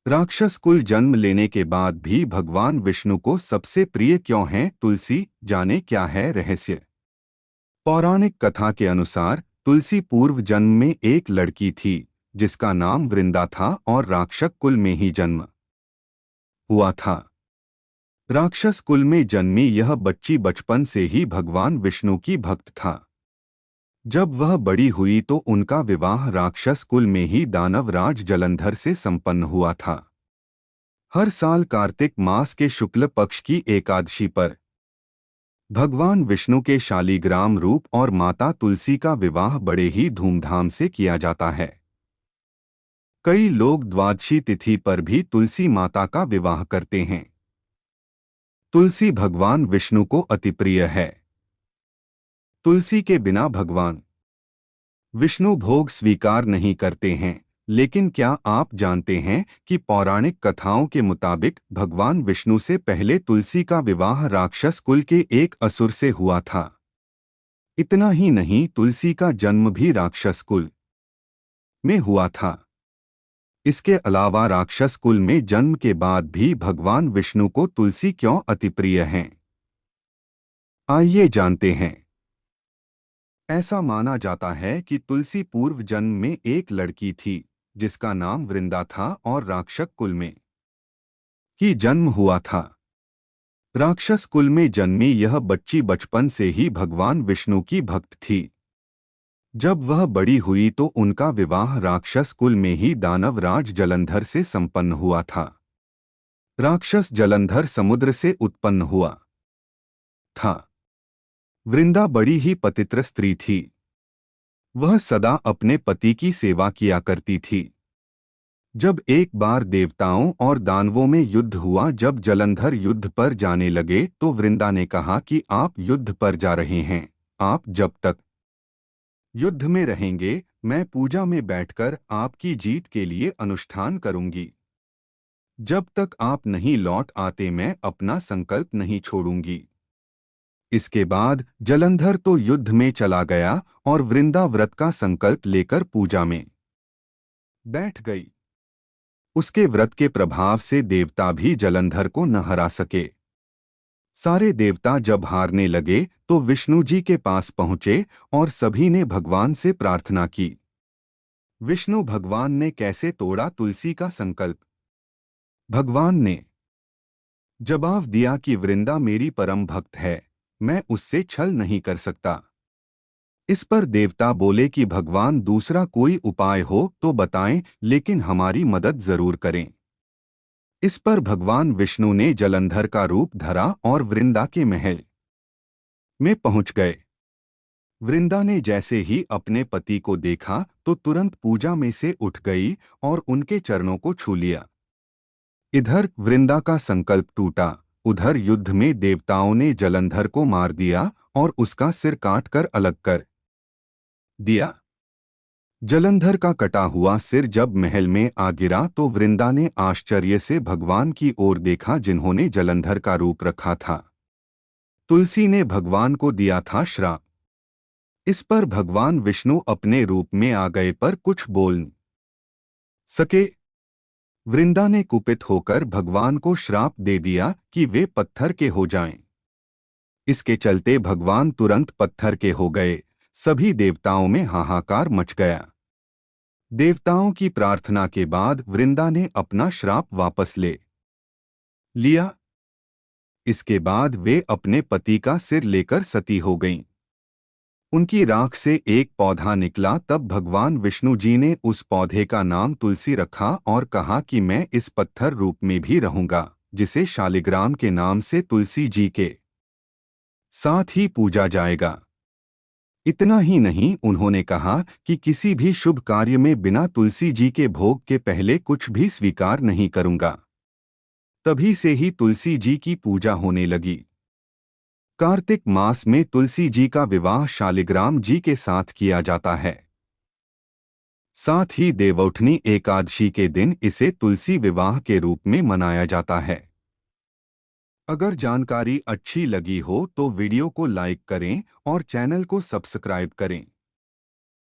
राक्षस कुल जन्म लेने के बाद भी भगवान विष्णु को सबसे प्रिय क्यों हैं तुलसी, जाने क्या है रहस्य। पौराणिक कथा के अनुसार तुलसी पूर्व जन्म में एक लड़की थी जिसका नाम वृंदा था और राक्षस कुल में ही जन्म हुआ था। राक्षस कुल में जन्मी यह बच्ची बचपन से ही भगवान विष्णु की भक्त था। जब वह बड़ी हुई तो उनका विवाह राक्षस कुल में ही दानवराज जलंधर से संपन्न हुआ था। हर साल कार्तिक मास के शुक्ल पक्ष की एकादशी पर भगवान विष्णु के शालीग्राम रूप और माता तुलसी का विवाह बड़े ही धूमधाम से किया जाता है। कई लोग द्वादशी तिथि पर भी तुलसी माता का विवाह करते हैं। तुलसी भगवान विष्णु को अति प्रिय है। तुलसी के बिना भगवान विष्णु भोग स्वीकार नहीं करते हैं। लेकिन क्या आप जानते हैं कि पौराणिक कथाओं के मुताबिक भगवान विष्णु से पहले तुलसी का विवाह राक्षस कुल के एक असुर से हुआ था। इतना ही नहीं, तुलसी का जन्म भी राक्षस कुल में हुआ था। इसके अलावा राक्षस कुल में जन्म के बाद भी भगवान विष्णु को तुलसी क्यों अति प्रिय हैं, आइए जानते हैं। ऐसा माना जाता है कि तुलसी पूर्व जन्म में एक लड़की थी जिसका नाम वृंदा था और राक्षस कुल में ही जन्म हुआ था। राक्षस कुल में जन्मी यह बच्ची बचपन से ही भगवान विष्णु की भक्त थी। जब वह बड़ी हुई तो उनका विवाह राक्षस कुल में ही दानवराज जलंधर से संपन्न हुआ था। राक्षस जलंधर समुद्र से उत्पन्न हुआ था। वृंदा बड़ी ही पतित्र स्त्री थी। वह सदा अपने पति की सेवा किया करती थी। जब एक बार देवताओं और दानवों में युद्ध हुआ, जब जलंधर युद्ध पर जाने लगे तो वृंदा ने कहा कि आप युद्ध पर जा रहे हैं, आप जब तक युद्ध में रहेंगे मैं पूजा में बैठकर आपकी जीत के लिए अनुष्ठान करूंगी। जब तक आप नहीं लौट आते मैं अपना संकल्प नहीं छोड़ूंगी। इसके बाद जलंधर तो युद्ध में चला गया और वृंदा व्रत का संकल्प लेकर पूजा में बैठ गई। उसके व्रत के प्रभाव से देवता भी जलंधर को न हरा सके। सारे देवता जब हारने लगे तो विष्णु जी के पास पहुंचे और सभी ने भगवान से प्रार्थना की। विष्णु भगवान ने कैसे तोड़ा तुलसी का संकल्प। भगवान ने जवाब दिया कि वृंदा मेरी परम भक्त है, मैं उससे छल नहीं कर सकता। इस पर देवता बोले कि भगवान दूसरा कोई उपाय हो तो बताएं, लेकिन हमारी मदद जरूर करें। इस पर भगवान विष्णु ने जलंधर का रूप धरा और वृंदा के महल में पहुंच गए। वृंदा ने जैसे ही अपने पति को देखा तो तुरंत पूजा में से उठ गई और उनके चरणों को छू लिया। इधर वृंदा का संकल्प टूटा, उधर युद्ध में देवताओं ने जलंधर को मार दिया और उसका सिर काट कर अलग कर दिया। जलंधर का कटा हुआ सिर जब महल में आ गिरा तो वृंदा ने आश्चर्य से भगवान की ओर देखा जिन्होंने जलंधर का रूप रखा था। तुलसी ने भगवान को दिया था श्राप। इस पर भगवान विष्णु अपने रूप में आ गए पर कुछ बोल न सके। वृंदा ने कुपित होकर भगवान को श्राप दे दिया कि वे पत्थर के हो जाएं। इसके चलते भगवान तुरंत पत्थर के हो गए। सभी देवताओं में हाहाकार मच गया। देवताओं की प्रार्थना के बाद वृंदा ने अपना श्राप वापस ले लिया। इसके बाद वे अपने पति का सिर लेकर सती हो गईं। उनकी राख से एक पौधा निकला, तब भगवान विष्णु जी ने उस पौधे का नाम तुलसी रखा और कहा कि मैं इस पत्थर रूप में भी रहूंगा, जिसे शालिग्राम के नाम से तुलसी जी के साथ ही पूजा जाएगा। इतना ही नहीं, उन्होंने कहा कि किसी भी शुभ कार्य में बिना तुलसी जी के भोग के पहले कुछ भी स्वीकार नहीं करूंगा। तभी से ही तुलसी जी की पूजा होने लगी। कार्तिक मास में तुलसी जी का विवाह शालिग्राम जी के साथ किया जाता है। साथ ही देवउठनी एकादशी के दिन इसे तुलसी विवाह के रूप में मनाया जाता है। अगर जानकारी अच्छी लगी हो तो वीडियो को लाइक करें और चैनल को सब्सक्राइब करें।